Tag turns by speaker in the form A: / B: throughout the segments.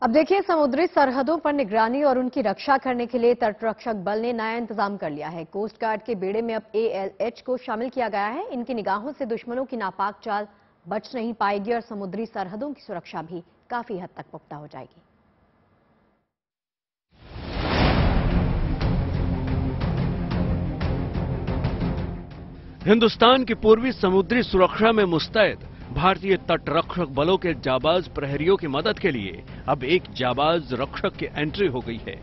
A: अब देखिए, समुद्री सरहदों पर निगरानी और उनकी रक्षा करने के लिए तटरक्षक बल ने नया इंतजाम कर लिया है। कोस्ट गार्ड के बेड़े में अब ALH को शामिल किया गया है। इनकी निगाहों से दुश्मनों की नापाक चाल बच नहीं पाएगी और समुद्री सरहदों की सुरक्षा भी काफी हद तक पुख्ता हो जाएगी।
B: हिंदुस्तान की पूर्वी समुद्री सुरक्षा में मुस्तैद भारतीय तटरक्षक बलों के जाबाज प्रहरियों की मदद के लिए अब एक जाबाज रक्षक की एंट्री हो गई है।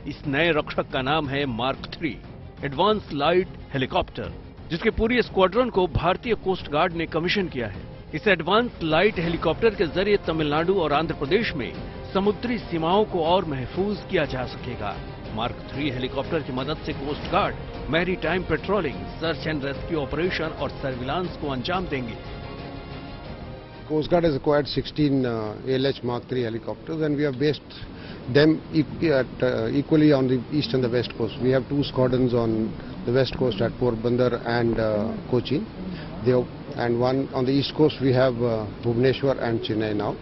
B: इस नए रक्षक का नाम है मार्क 3 एडवांस लाइट हेलीकॉप्टर, जिसके पूरी स्क्वाड्रन को भारतीय कोस्ट गार्ड ने कमीशन किया है। इस एडवांस लाइट हेलीकॉप्टर के जरिए तमिलनाडु और आंध्र प्रदेश में समुद्री सीमाओं को और महफूज किया जा सकेगा। मार्क 3 हेलीकॉप्टर की मदद से coast guard maritime patrolling, search and rescue operation और सर्विलांस को अंजाम देंगे।
C: Coast Guard has acquired 16 ALH Mark 3 helicopters, and we have based them equally on the east and the west coast. We have 2 squadrons on the west coast at Porbandar and Cochin, and one on the east coast we have Bhubaneswar and Chennai now.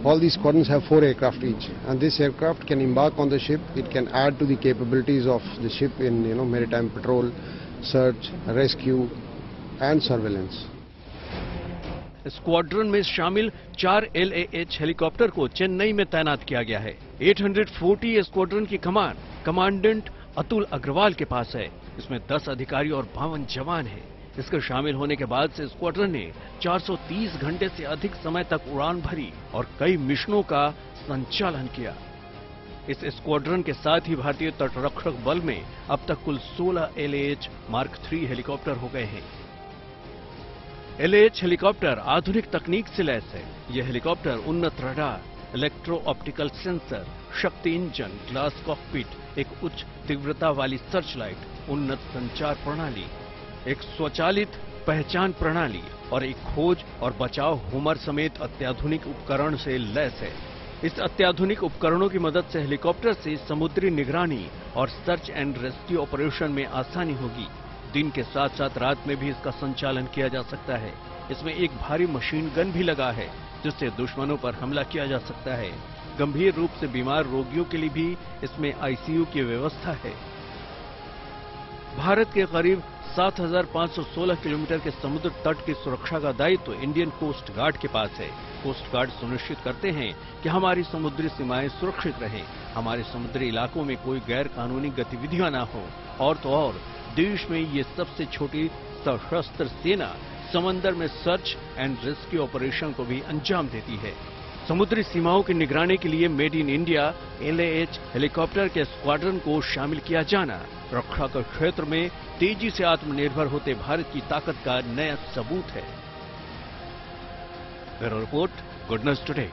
C: All these squadrons have 4 aircraft each, and this aircraft can embark on the ship. It can add to the capabilities of the ship in maritime patrol, search, rescue and surveillance.
B: Squadron में शामिल 4 LAH helicopter को चेन्नई में तैनात किया गया है। 840 squadron की कमान commandant Atul Agarwal के पास है। इसमें 10 अधिकारी और 52 जवान हैं। इसके शामिल होने के बाद से स्क्वाड्रन ने 430 घंटे से अधिक समय तक उड़ान भरी और कई मिशनों का संचालन किया। इस स्क्वाड्रन के साथ ही भारतीय तटरक्षक बल में अब तक कुल 16 LAH मार्क 3 हेलीकॉप्टर हो गए हैं। LAH हेलीकॉप्टर आधुनिक तकनीक से लैस है। यह हेलीकॉप्टर उन्नत रडार, इलेक्ट्रो ऑप्टिकल सेंसर, शक्ति इंजन, ग्लास कॉकपिट, एक उच्च तीव्रता वाली सर्च लाइट, उन्नत संचार प्रणाली, एक स्वचालित पहचान प्रणाली और एक खोज और बचाव होमर समेत अत्याधुनिक उपकरण से लैस है। इस अत्याधुनिक उपकरणों की मदद से हेलीकॉप्टर से समुद्री निगरानी और सर्च एंड रेस्क्यू ऑपरेशन में आसानी होगी। दिन के साथ साथ रात में भी इसका संचालन किया जा सकता है। इसमें एक भारी मशीन गन भी लगा है, जिससे दुश्मनों पर हमला किया जा सकता है। गंभीर रूप से बीमार रोगियों के लिए भी इसमें ICU की व्यवस्था है। भारत के करीब 7,516 किलोमीटर के समुद्र तट की सुरक्षा का दायित्व इंडियन कोस्ट गार्ड के पास है। कोस्ट गार्ड सुनिश्चित करते हैं कि हमारी समुद्री सीमाएं सुरक्षित रहें, हमारे समुद्री इलाकों में कोई गैर कानूनी गतिविधियां न हो, और तो और देश में ये सबसे छोटी सशस्त्र सेना समंदर में सर्च एंड रेस्क्यू ऑपरेशन को भी अंजाम देती है। समुद्री सीमाओं की निगरानी के लिए made in India LAH helicopter के स्क्वाड्रन को शामिल किया जाना रक्षा के क्षेत्र में तेजी से आत्मनिर्भर होते भारत की ताकत का नया सबूत है। Bureau report, good news today.